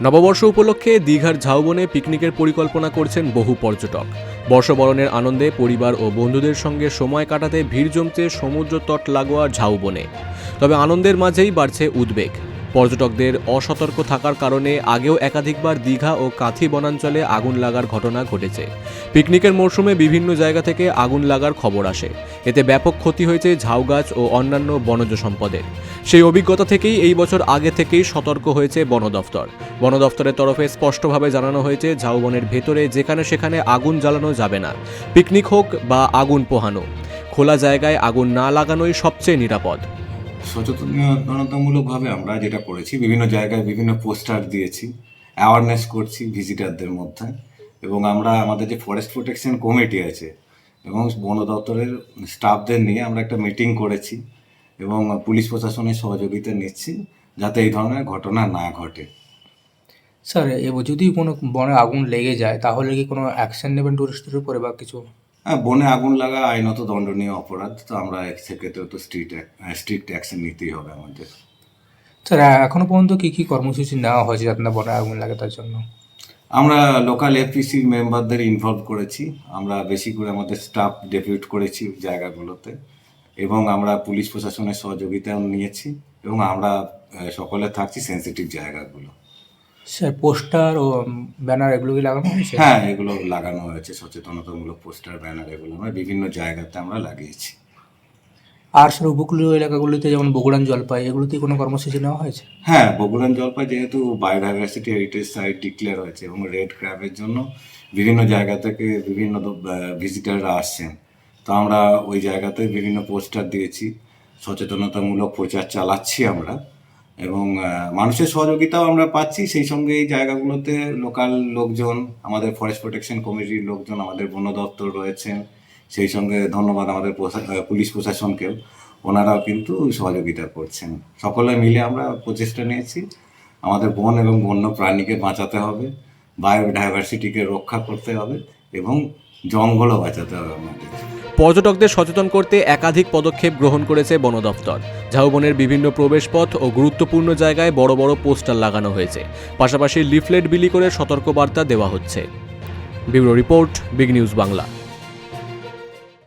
নববর্ষ উপলক্ষে দীঘার ঝাউবনে পিকনিকের পরিকল্পনা করছেন বহু পর্যটক। বর্ষবরণের আনন্দে পরিবার ও বন্ধুদের সঙ্গে সময় কাটাতে ভিড় জমছে সমুদ্র তট লাগোয়া ঝাউবনে। তবে আনন্দের মাঝেই বাড়ছে উদ্বেগ। পর্যটকদের অসতর্ক থাকার কারণে আগেও একাধিকবার দীঘা ও কাঁথি বনাঞ্চলে আগুন লাগার ঘটনা ঘটেছে। পিকনিকের মরশুমে বিভিন্ন জায়গা থেকে আগুন লাগার খবর আসে। এতে ব্যাপক ক্ষতি হয়েছে ঝাউগাছ ও অন্যান্য বনজ সম্পদের। সেই অভিজ্ঞতা থেকেই এই বছর আগে থেকেই সতর্ক হয়েছে বন দফতর। বন দফতরের তরফে স্পষ্টভাবে জানানো হয়েছে, ঝাউবনের ভেতরে যেখানে সেখানে আগুন জ্বালানো যাবে না। পিকনিক হোক বা আগুন পোহানো, খোলা জায়গায় আগুন না লাগানোই সবচেয়ে নিরাপদ। সচেতনতামূলকভাবে আমরা যেটা করেছি, বিভিন্ন জায়গায় বিভিন্ন পোস্টার দিয়েছি, অ্যাওয়ারনেস করছি ভিজিটারদের মধ্যে। এবং আমরা আমাদের যে ফরেস্ট প্রোটেকশন কমিটি আছে এবং বন দপ্তরের স্টাফদের নিয়ে আমরা একটা মিটিং করেছি এবং পুলিশ প্রশাসনের সহযোগিতা নিচ্ছি যাতে এই ধরনের ঘটনা না ঘটে। স্যার, যদি কোনো বনে আগুন লেগে যায় তাহলে কি কোনো অ্যাকশন নেবেন টুরিস্টদের উপরে বা কিছু? হ্যাঁ, বনে আগুন লাগা আইনত দণ্ডনীয় অপরাধ, তো আমরা সেক্ষেত্রে তো স্ট্রিক্ট অ্যাকশন নিতেই হবে আমাদের। স্যার, এখনো পর্যন্ত কি কর্মসূচি নেওয়া হয়েছে যাতে না বনে আগুন লাগে তার জন্য? আমরা লোকাল এফপিসির মেম্বারদের ইনভলভ করেছি, আমরা বেশি করে আমাদের স্টাফ ডেপুট করেছি জায়গাগুলোতে এবং আমরা পুলিশ প্রশাসনের সহযোগিতাও নিয়েছি এবং আমরা সকলে থাকছি সেন্সিটিভ জায়গাগুলো। স্যার, পোস্টার ও ব্যানার এগুলো কি লাগানো হয়েছে? হ্যাঁ, এগুলো লাগানো হয়েছে, সচেতনতামূলক পোস্টার ব্যানার এগুলো আমরা বিভিন্ন জায়গাতে আমরা লাগিয়েছি। আর স্যার, উপকূলীয় এলাকাগুলিতে যেমন বগুড়ান জলপাই এগুলোতে কোনো কর্মসূচি নেওয়া হয়েছে? হ্যাঁ, বগুড়ান জলপাই যেহেতু বায়োডাইভার্সিটি হেরিটেজ সাইট ডিক্লেয়ার হয়েছে এবং রেড ক্র্যাবের জন্য বিভিন্ন জায়গা থেকে বিভিন্ন ভিজিটাররা আসছেন, তো আমরা ওই জায়গাতে বিভিন্ন পোস্টার দিয়েছি, সচেতনতামূলক প্রচার চালাচ্ছি আমরা এবং মানুষের সহযোগিতাও আমরা পাচ্ছি। সেই সঙ্গে এই জায়গাগুলোতে লোকাল লোকজন, আমাদের ফরেস্ট প্রোটেকশন কমিটির লোকজন, আমাদের বন দপ্তর রয়েছেন, সেই সঙ্গে ধন্যবাদ আমাদের পুলিশ প্রশাসনকেও, ওনারাও কিন্তু সহযোগিতা করছেন। সকলে মিলে আমরা প্রচেষ্টা নিয়েছি, আমাদের বন এবং বন্য প্রাণীকে বাঁচাতে হবে, বায়োডাইভার্সিটিকে রক্ষা করতে হবে এবং জঙ্গলও বাঁচাতে হবে আমাদের। পর্যটকদের সচেতন করতে একাধিক পদক্ষেপ গ্রহণ করেছে বন দফতর। ঝাউবনের বিভিন্ন প্রবেশপথ ও গুরুত্বপূর্ণ জায়গায় বড় বড় পোস্টার লাগানো হয়েছে। পাশাপাশি লিফলেট বিলি করে সতর্কবার্তা দেওয়া হচ্ছে। Bureau report, big news Bangla.